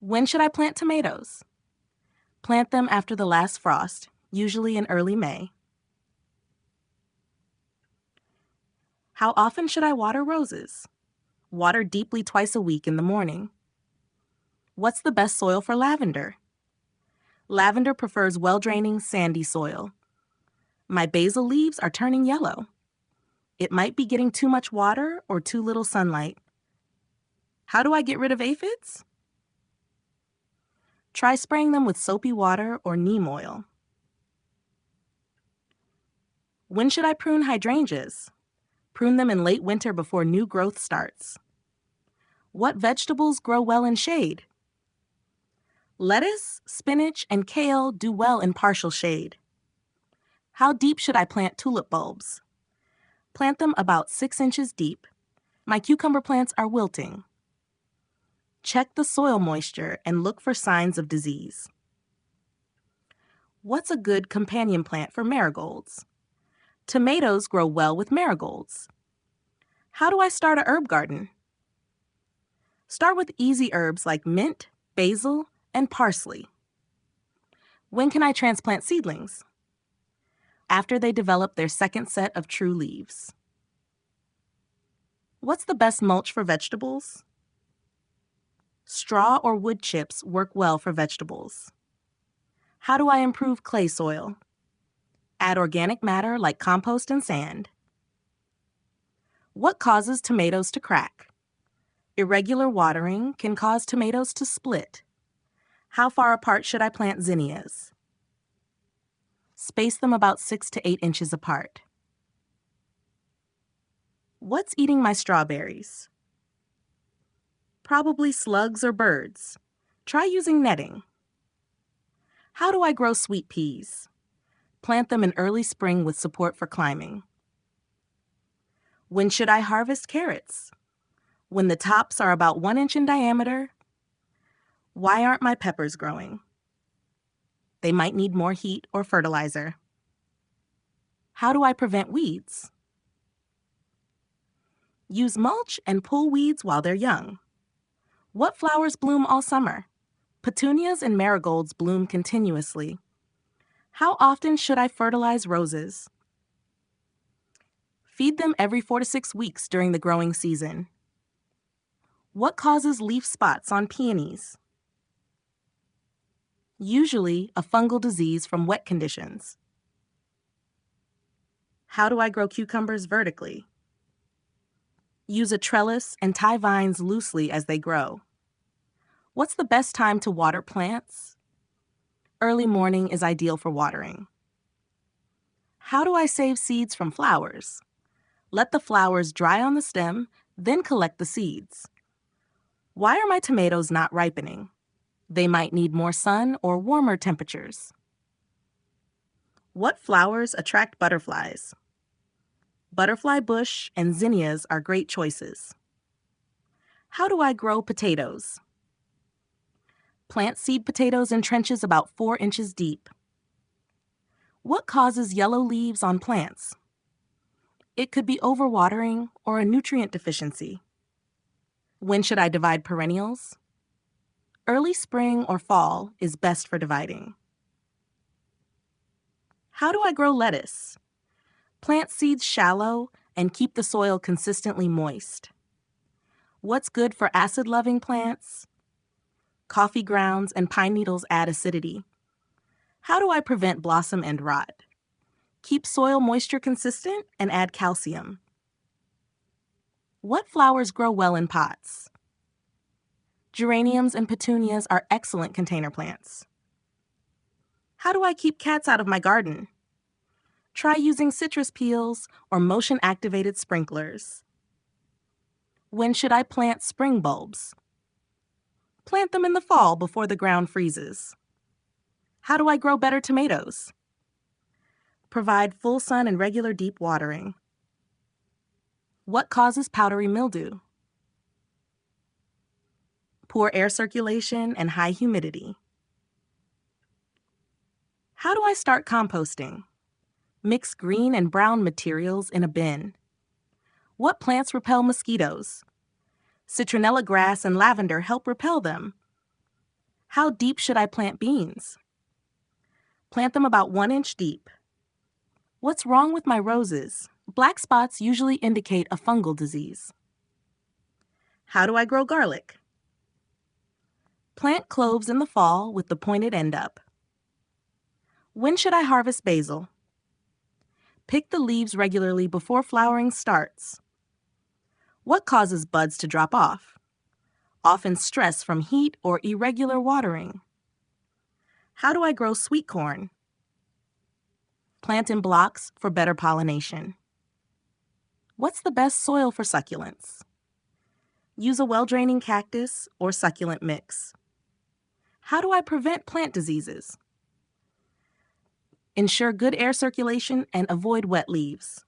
When should I plant tomatoes? Plant them after the last frost, usually in early May. How often should I water roses? Water deeply twice a week in the morning. What's the best soil for lavender? Lavender prefers well-draining, sandy soil. My basil leaves are turning yellow. It might be getting too much water or too little sunlight. How do I get rid of aphids? Try spraying them with soapy water or neem oil. When should I prune hydrangeas? Prune them in late winter before new growth starts. What vegetables grow well in shade? Lettuce, spinach, and kale do well in partial shade. How deep should I plant tulip bulbs? Plant them about 6 inches deep. My cucumber plants are wilting. Check the soil moisture and look for signs of disease. What's a good companion plant for marigolds? Tomatoes grow well with marigolds. How do I start a herb garden? Start with easy herbs like mint, basil, and parsley. When can I transplant seedlings? After they develop their second set of true leaves. What's the best mulch for vegetables? Straw or wood chips work well for vegetables. How do I improve clay soil? Add organic matter like compost and sand. What causes tomatoes to crack? Irregular watering can cause tomatoes to split. How far apart should I plant zinnias? Space them about 6 to 8 inches apart. What's eating my strawberries? Probably slugs or birds. Try using netting. How do I grow sweet peas? Plant them in early spring with support for climbing. When should I harvest carrots? When the tops are about 1 inch in diameter. Why aren't my peppers growing? They might need more heat or fertilizer. How do I prevent weeds? Use mulch and pull weeds while they're young. What flowers bloom all summer? Petunias and marigolds bloom continuously. How often should I fertilize roses? Feed them every 4 to 6 weeks during the growing season. What causes leaf spots on peonies? Usually a fungal disease from wet conditions. How do I grow cucumbers vertically? Use a trellis and tie vines loosely as they grow. What's the best time to water plants? Early morning is ideal for watering. How do I save seeds from flowers? Let the flowers dry on the stem, then collect the seeds. Why are my tomatoes not ripening? They might need more sun or warmer temperatures. What flowers attract butterflies? Butterfly bush and zinnias are great choices. How do I grow potatoes? Plant seed potatoes in trenches about 4 inches deep. What causes yellow leaves on plants? It could be overwatering or a nutrient deficiency. When should I divide perennials? Early spring or fall is best for dividing. How do I grow lettuce? Plant seeds shallow and keep the soil consistently moist. What's good for acid-loving plants? Coffee grounds and pine needles add acidity. How do I prevent blossom end rot? Keep soil moisture consistent and add calcium. What flowers grow well in pots? Geraniums and petunias are excellent container plants. How do I keep cats out of my garden? Try using citrus peels or motion-activated sprinklers. When should I plant spring bulbs? Plant them in the fall before the ground freezes. How do I grow better tomatoes? Provide full sun and regular deep watering. What causes powdery mildew? Poor air circulation and high humidity. How do I start composting? Mix green and brown materials in a bin. What plants repel mosquitoes? Citronella grass and lavender help repel them. How deep should I plant beans? Plant them about 1 inch deep. What's wrong with my roses? Black spots usually indicate a fungal disease. How do I grow garlic? Plant cloves in the fall with the pointed end up. When should I harvest basil? Pick the leaves regularly before flowering starts. What causes buds to drop off? Often stress from heat or irregular watering. How do I grow sweet corn? Plant in blocks for better pollination. What's the best soil for succulents? Use a well-draining cactus or succulent mix. How do I prevent plant diseases? Ensure good air circulation and avoid wet leaves.